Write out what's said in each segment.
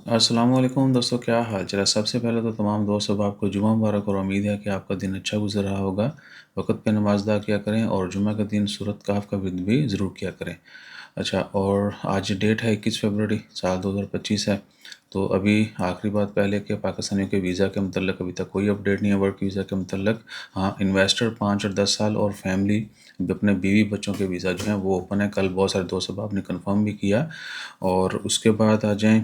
अस्सलामुअलैकुम दोस्तों, क्या हाल चाल है। सबसे पहले तो तमाम दोस्तों को आपको जुमा मुबारक और उम्मीद है कि आपका दिन अच्छा गुजर रहा होगा। वक़्त पे नमाज़ अदा किया करें और जुमा के दिन सूरत कहफ़ का विर्द भी ज़रूर किया करें। अच्छा, और आज डेट है 21 फरवरी साल 2025 है। तो अभी आखिरी बात पहले कि पाकिस्तानियों के वीज़ा के मतलब अभी तक कोई अपडेट नहीं है वर्क वीज़ा के मतलब। हाँ, इन्वेस्टर 5 और 10 साल और फैमिली अपने बीवी बच्चों के वीज़ा जो हैं वो ओपन है। कल बहुत सारे दोस्त अहबाब ने कंफर्म भी किया। और उसके बाद आ जाएँ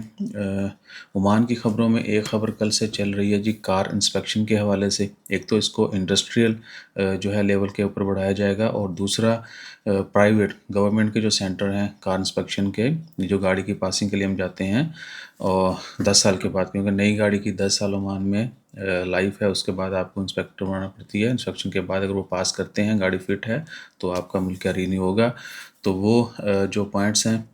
ओमान की ख़बरों में। एक ख़बर कल से चल रही है जी कार इंस्पेक्शन के हवाले से। एक तो इसको इंडस्ट्रियल जो है लेवल के ऊपर बढ़ाया जाएगा, और दूसरा प्राइवेट गवर्नमेंट के जो सेंटर हैं कार इंस्पेक्शन के, जो गाड़ी की पासिंग के लिए हम जाते हैं और 10 साल के बाद, क्योंकि नई गाड़ी की 10 साल ओमान में लाइफ है। उसके बाद आपको इंस्पेक्टर बनाना पड़ती है। इंस्पेक्शन के बाद अगर वो पास करते हैं, गाड़ी फिट है, तो आपका मुल्क रीन्यू होगा। तो वो जो पॉइंट्स हैं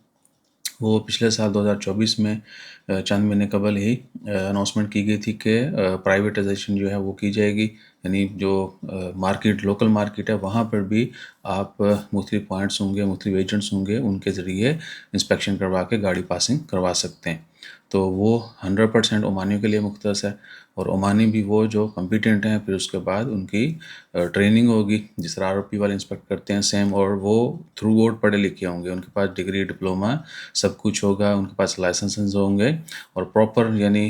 वो पिछले साल 2024 में चंद महीने कबल ही अनाउंसमेंट की गई थी कि प्राइवेटाइजेशन जो है वो की जाएगी। यानी जो मार्केट, लोकल मार्केट है, वहाँ पर भी आप मुख्तलिफ पॉइंट्स होंगे, मुख्तलिफ एजेंट्स होंगे, उनके ज़रिए इंस्पेक्शन करवा के गाड़ी पासिंग करवा सकते हैं। तो वो 100% ओमानियों के लिए मुख्तस है। और ओमानी भी वो जो कम्पिटेंट हैं, फिर उसके बाद उनकी ट्रेनिंग होगी जिस तरह आरओपी वाले इंस्पेक्ट करते हैं सेम, और वो थ्रू आउट पढ़े लिखे होंगे, उनके पास डिग्री डिप्लोमा सब कुछ होगा, उनके पास लाइसेंसेस होंगे, और प्रॉपर यानी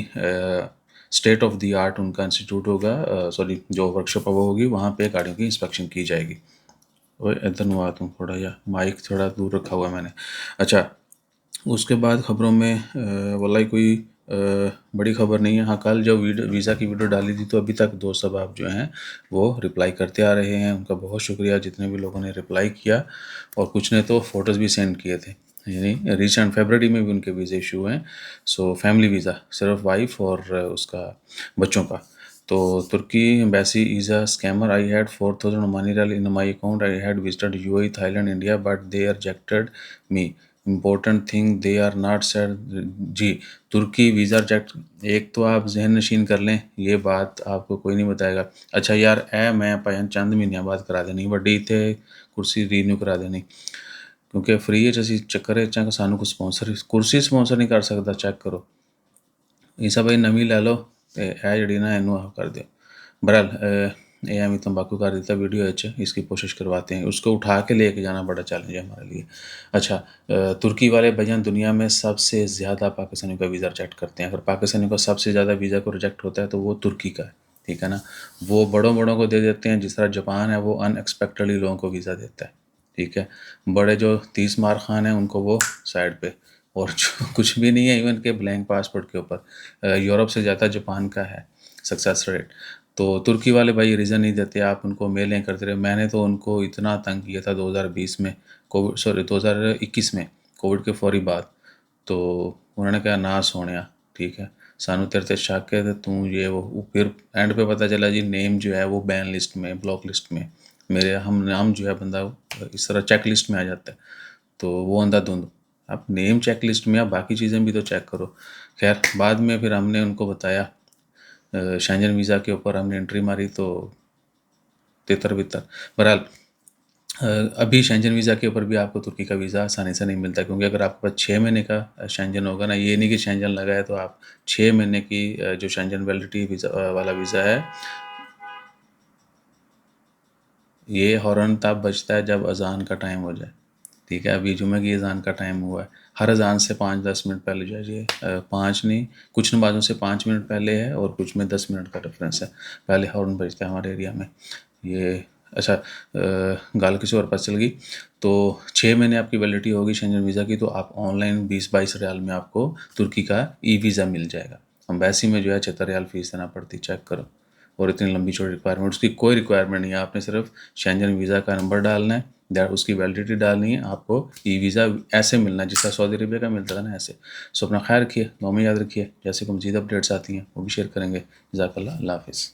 स्टेट ऑफ द आर्ट उनका इंस्टीट्यूट होगा। सॉरी, जो वर्कशॉप वो होगी, वहाँ पे गाड़ियों की इंस्पेक्शन की जाएगी। ओए इधर नु आ तुम थोड़ा, या माइक थोड़ा दूर रखा हुआ है मैंने। अच्छा, उसके बाद ख़बरों में वल्लाही कोई बड़ी ख़बर नहीं है। हाँ, कल जो वीज़ा की वीडियो डाली थी, तो अभी तक दोस्त साहब जो हैं वो रिप्लाई करते आ रहे हैं। उनका बहुत शुक्रिया जितने भी लोगों ने रिप्लाई किया, और कुछ ने तो फ़ोटोज़ भी सेंड किए थे। यानी रिसेंट फरवरी में भी उनके वीज़े इशू हैं। सो फैमिली वीज़ा सिर्फ वाइफ और उसका बच्चों का। तो Turkey embassy is a scammer, I had 4000 Omani riyal in my account, I had visited UAE, Thailand, India, but they rejected me. Important thing they are not said. जी, Turkey visa reject. एक तो आप जहन नशीन कर लें, ये बात आपको कोई नहीं बताएगा। अच्छा यार, ए मैं भाई चंद महीनों बाद करा देनी, वड्डी थे कुर्सी रीन्यू करा देनी, क्योंकि फ्री है ਅਸੀਂ ਚੱਕਰ ਵਿੱਚ ਆ ਸਾਨੂੰ ਕੋਈ ਸਪਾਂਸਰ ਕੁਰਸੀ ਸਪਾਂਸਰ ਨਹੀਂ ਕਰ ਸਕਦਾ। ਚੈੱਕ ਕਰੋ, ईसा भाई नवी लै लो, तो यह जी ना इनू आप कर दो। बहरहाल ये हमें तंबाकू कर देता वीडियो इसकी कोशिश करवाते हैं, उसको उठा के लेके जाना बड़ा चैलेंज है हमारे लिए। अच्छा, तुर्की वाले भैया दुनिया में सबसे ज़्यादा पाकिस्तानियों का वीज़ा रिजेक्ट करते हैं। अगर पाकिस्तानियों का सबसे ज़्यादा वीज़ा को रिजेक्ट होता है तो वो तुर्की का है, ठीक है ना। वो बड़ों बड़ों को दे देते हैं, जिस तरह जापान है वो अनएक्सपेक्टेडली लोगों को वीज़ा देता है, ठीक है। बड़े जो 30 मार खान हैं उनको वो साइड पे, और जो कुछ भी नहीं है इवन के ब्लैंक पासपोर्ट के ऊपर, यूरोप से ज़्यादा जापान का है सक्सेस रेट। तो तुर्की वाले भाई रीज़न नहीं देते, आप उनको मेलें करते रहे। मैंने तो उनको इतना तंग किया था 2020 में, कोविड सॉरी 2021 में, कोविड के फौरी बाद। तो उन्होंने कहा ना सोनिया, ठीक है, सानू तेरे ते शक है, तो तू ये वो। फिर एंड पे पता चला जी नेम जो है वो बैन लिस्ट में, ब्लॉक लिस्ट में मेरे, हम नाम जो है बंदा इस तरह चेक लिस्ट में आ जाता है। तो वो अंधाधुंध, आप नेम चेक लिस्ट में, आप बाकी चीज़ें भी तो चेक करो। खैर, बाद में फिर हमने उनको बताया, शेंजन वीज़ा के ऊपर हमने एंट्री मारी तो तितर बितर। बहरहाल अभी शेंजन वीज़ा के ऊपर भी आपको तुर्की का वीज़ा आसानी से नहीं मिलता, क्योंकि अगर आपके पास 6 महीने का शेंजन होगा ना, ये नहीं कि शेंजन लगा है तो आप 6 महीने की जो शेंजन वैलिडिटी वीज़ा वाला वीज़ा है, ये हॉर्न तब बजता है जब अजान का टाइम हो जाए, ठीक है। अभी जुमे की अजान का टाइम हुआ है, हर अजान से 5-10 मिनट पहले जाइए। 5 नहीं, कुछ नमाज़ों से 5 मिनट पहले है और कुछ में 10 मिनट का डिफरेंस है, पहले हॉर्न बजता है हमारे एरिया में ये। अच्छा, गल किसी और पास चल गई। तो 6 महीने आपकी वैलिडिटी होगी शेंजन वीज़ा की, तो आप ऑनलाइन 20-22 रियाल में आपको तुर्की का ई वीज़ा मिल जाएगा। एम्बेसी में जो है 76 रियाल फ़ीस देना पड़ती, चेक करो। और इतनी लंबी चौड़ी रिक्वायरमेंट, उसकी कोई रिक्वायरमेंट नहीं है, आपने सिर्फ शेंजन वीज़ा का नंबर डालना है, दैट उसकी वैलिडिटी डालनी है, आपको ई वीज़ा ऐसे मिलना है जिस तरह सऊदी अरबिया का मिलता था ना, ऐसे। सो अपना ख्याल रखिए, दुआ में याद रखिए। जैसे कोई मज़ीद अपडेट्स आती हैं वो भी शेयर करेंगे। जज़ाकल्लाह, अल्लाह हाफ़िज़।